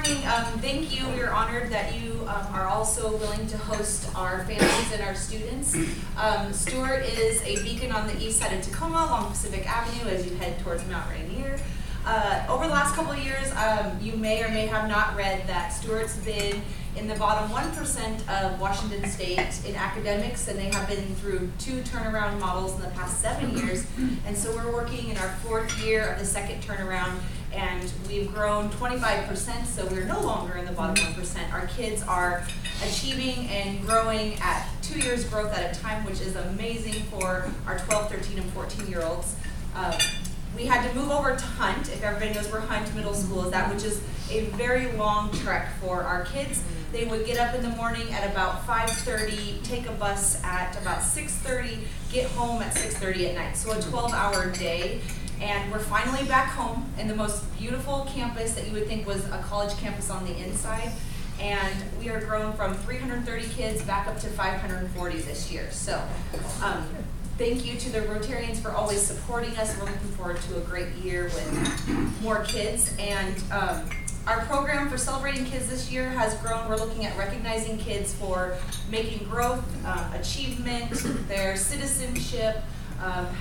morning. Thank you. We are honored that you are also willing to host our families and our students. Stewart is a beacon on the east side of Tacoma along Pacific Avenue as you head towards Mount Rainier. Over the last couple of years, you may or may have not read that Stewart's been in the bottom 1% of Washington State in academics, and they have been through 2 turnaround models in the past 7 years. And so we're working in our 4th year of the 2nd turnaround, and we've grown 25%, so we're no longer in the bottom 1%. Our kids are achieving and growing at 2 years growth at a time, which is amazing for our 12, 13, and 14-year-olds. We had to move over to Hunt, if everybody knows where Hunt Middle School is at, which is a very long trek for our kids. They would get up in the morning at about 5:30, take a bus at about 6:30, get home at 6:30 at night. So a 12-hour day. And we're finally back home in the most beautiful campus that you would think was a college campus on the inside. And we are grown from 330 kids back up to 540 this year. So thank you to the Rotarians for always supporting us. We're looking forward to a great year with more kids. And our program for celebrating kids this year has grown. We're looking at recognizing kids for making growth, achievement, their citizenship,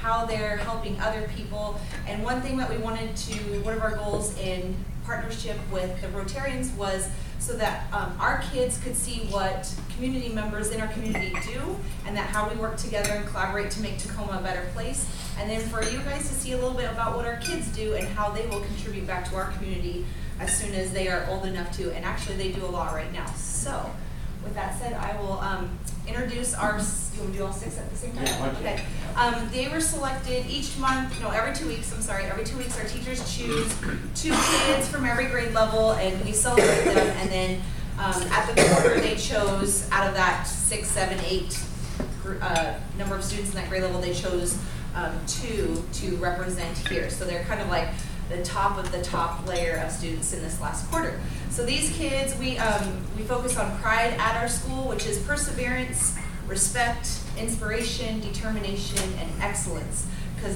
how they're helping other people. And one thing that we wanted to, one of our goals in partnership with the Rotarians was so that our kids could see what community members in our community do, and that how we work together and collaborate to make Tacoma a better place. And then for you guys to see a little bit about what our kids do and how they will contribute back to our community as soon as they are old enough to. And actually they do a lot right now. So with that said, I will introduce our, you want to do all 6 at the same time? Yeah, okay. They were selected each month, no, every 2 weeks, every 2 weeks our teachers choose 2 kids from every grade level and we celebrate them, and then at the quarter they chose, out of that 6, 7, 8 number of students in that grade level, they chose 2 to represent here. So they're kind of like the top of the top layer of students in this last quarter. So these kids, we focus on pride at our school, which is perseverance, respect, inspiration, determination, and excellence. Because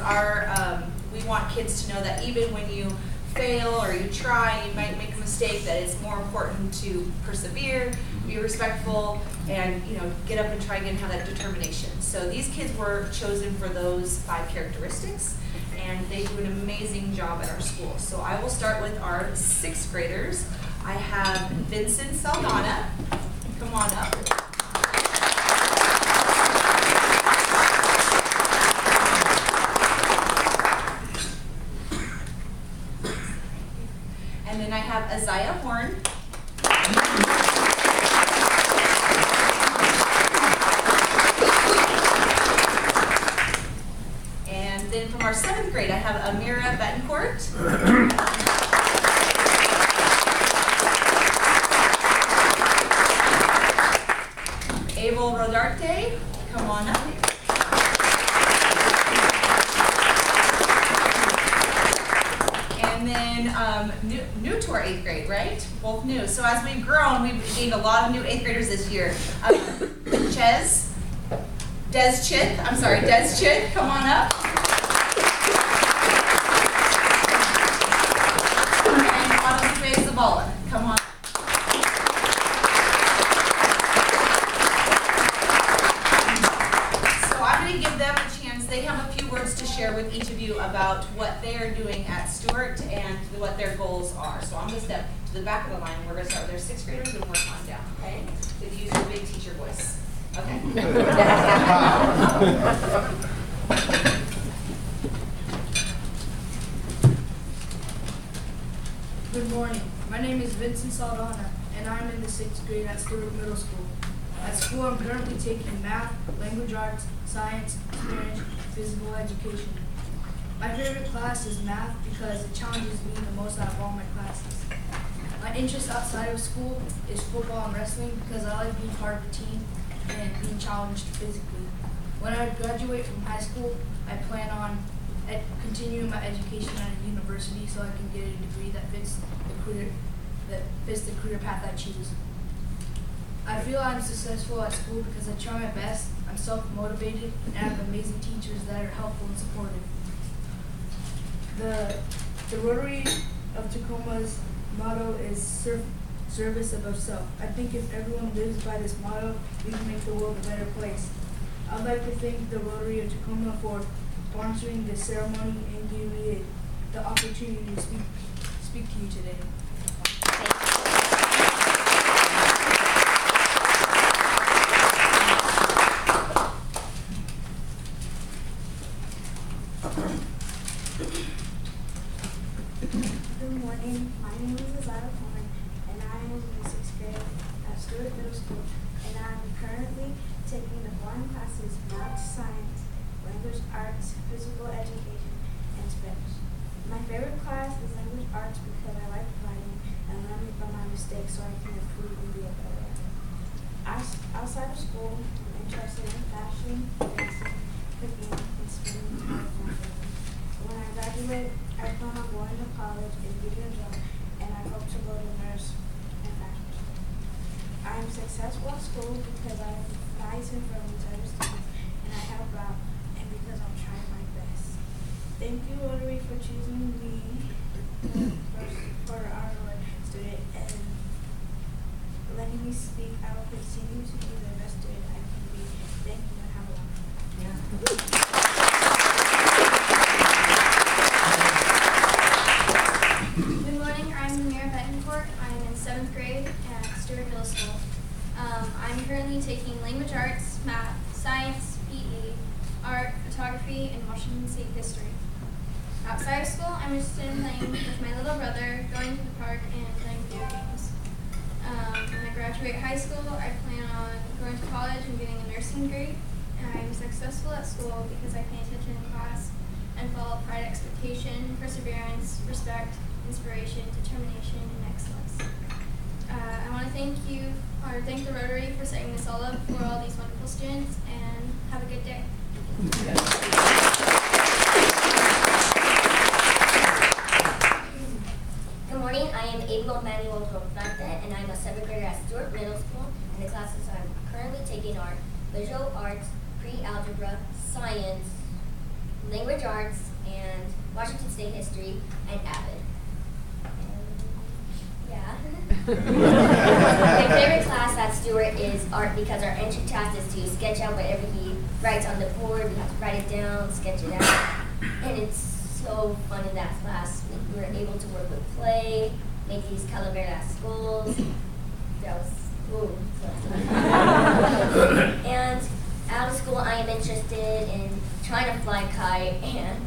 we want kids to know that even when you fail or you try, you might make a mistake, that it's more important to persevere, be respectful, and get up and try again, have that determination. So these kids were chosen for those 5 characteristics, and they do an amazing job at our school. So I will start with our 6th graders. I have Vincent Saldana. Come on up. And then I have Isaiah Horn. And then from our 7th grade, I have Amira Betancourt. Abel Rodarte, come on up. And then new to our 8th grade, right? Both new. So as we've grown, we've gained a lot of new 8th graders this year. Des Chit, come on up. And Guadalupe Zavala, come on. So I'm going to give them a chance. They have a few words to share with each of you about what they are doing at Stewart and what their goals are. So I'm going to step to the back of the line. We're going to start with their 6th graders and work on down, okay? If you use your big teacher voice. Okay. Good morning. My name is Vincent Saldana, and I'm in the 6th grade at Stewart Middle School. At school, I'm currently taking math, language arts, science, Spanish, physical education. My favorite class is math because it challenges me the most out of all my classes. My interest outside of school is football and wrestling because I like being part of a team and being challenged physically. When I graduate from high school, I plan on continuing my education at a university so I can get a degree that fits the career path I choose. I feel I'm successful at school because I try my best, I'm self-motivated, and I have amazing teachers that are helpful and supportive. The Rotary of Tacoma's motto is service above self. I think if everyone lives by this motto, we can make the world a better place. I'd like to thank the Rotary of Tacoma for sponsoring this ceremony and giving me the opportunity to speak to you today. Good morning. My name is Azara Corn, and I am in the 6th grade at Stewart Middle School, and I am currently taking the foreign classes Math, Science, Language Arts, Physical Education, and Spanish. My favorite class is Language Arts because I like writing and learning from my mistakes so I can improve and be a better writer. Outside of school, I'm interested in fashion, dancing, cooking, and spending time with my family. When I graduate, I plan on going to college and getting a job, and I hope to go to nurse and fashion school. I am successful at school because I am nice and friendly to other students, and I help out, and because I'm trying my best. Thank you, Rotary, for choosing me for our student and letting me speak. I will continue to be the best student I can be. Thank you, and have a wonderful day. Good morning, I'm Mira Betancourt. I'm in 7th grade at Stewart Middle School. I'm currently taking language arts, math, science, PE, art, photography, and Washington State history. Outside of school, I'm interested in playing with my little brother, going to the park, and playing video games. When I graduate high school, I plan on going to college and getting a nursing degree. I'm successful at school because I pay attention in class and follow pride, expectation, perseverance, respect, inspiration, determination, and excellence. I want to thank the Rotary for setting this all up for all these wonderful students, and have a good day. Good morning, I am Abel Manuel Rofrante, and I'm a 7th grader at Stewart Middle School, and the classes I'm currently taking are Visual Arts, Pre-Algebra, Science, Language Arts, and Washington State History, and AVID. My favorite class at Stewart is art because our entry task is to sketch out whatever he writes on the board. We have to write it down, sketch it out, and it's so fun in that class. We were able to work with clay, make these Calavera skulls. That was cool. And out of school, I am interested in trying to fly a kite and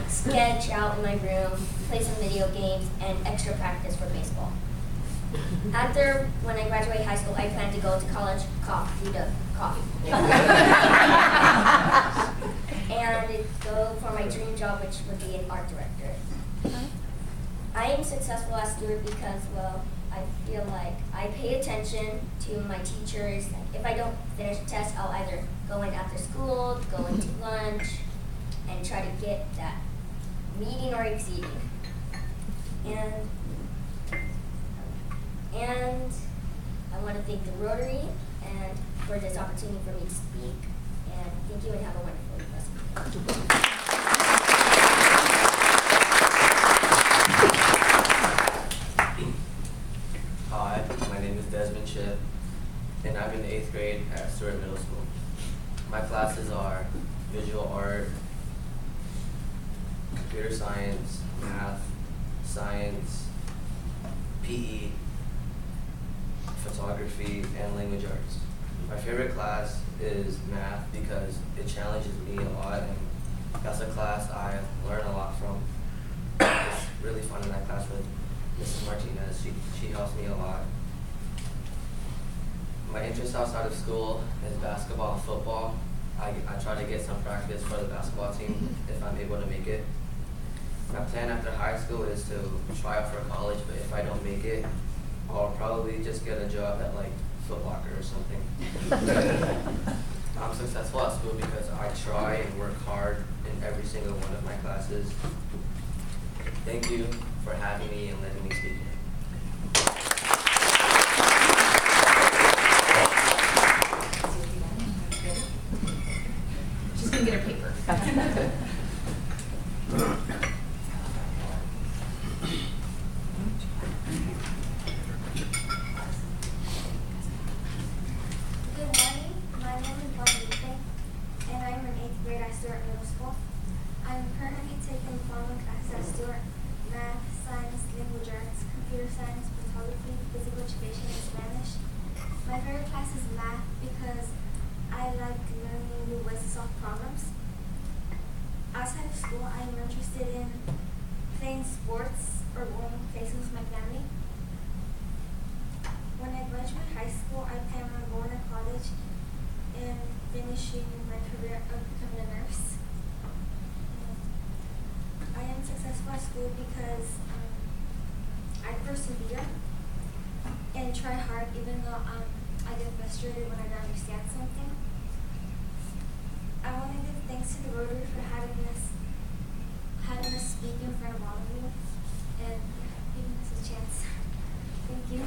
sketch out in my room, play some video games, and extra practice for baseball. When I graduate high school, I plan to go to college, coffee. And go for my dream job, which would be an art director. I am successful at Stewart because, well, I feel like I pay attention to my teachers. If I don't finish a test, I'll either go in after school, go into lunch, and try to get that meeting or exceeding. And I want to thank the Rotary and for this opportunity for me to speak. And thank you, and have a wonderful rest of the day. Hi, my name is Desmond Chip, and I'm in the 8th grade at Stewart Middle School. My classes are visual art, computer science, math, science, PE, photography, and language arts. My favorite class is math because it challenges me a lot, and that's a class I learn a lot from. It's really fun in that class with Mrs. Martinez. She helps me a lot. My interest outside of school is basketball and football. I try to get some practice for the basketball team if I'm able to make it. My plan after high school is to try out for college, but if I don't make it, I'll probably just get a job at like Foot Locker or something. I'm successful at school because I try and work hard in every single one of my classes. Thank you for having me and letting me speak. She's gonna get her paper. I'm interested in playing sports or going places with my family. When I graduate high school, I plan on going to college and finishing my career of becoming a nurse. I am successful at school because I persevere and try hard even though I get frustrated when I don't understand something. I want to give thanks to the Rotary for having us speak in front of all of you and giving us a chance. Thank you.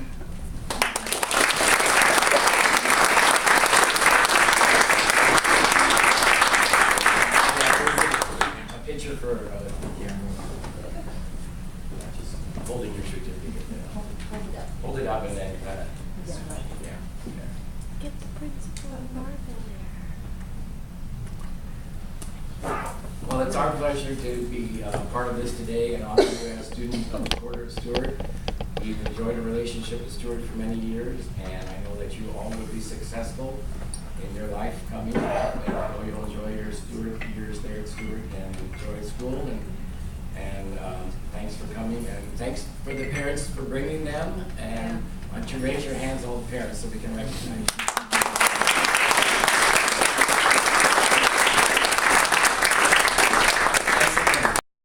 A picture for just holding your certificate. Hold it up and then kind of. Yeah. Get the principal of Marvin there. Well, it's our pleasure to be part of this today and honor you as student of the Quarter at Stewart. We've enjoyed a relationship with Stewart for many years, and I know that you all will be successful in your life coming up. And I know you'll enjoy your Stewart years there at Stewart and enjoy school. And thanks for coming, and thanks for the parents for bringing them. And why don't you raise your hands, all the parents, so we can recognize you.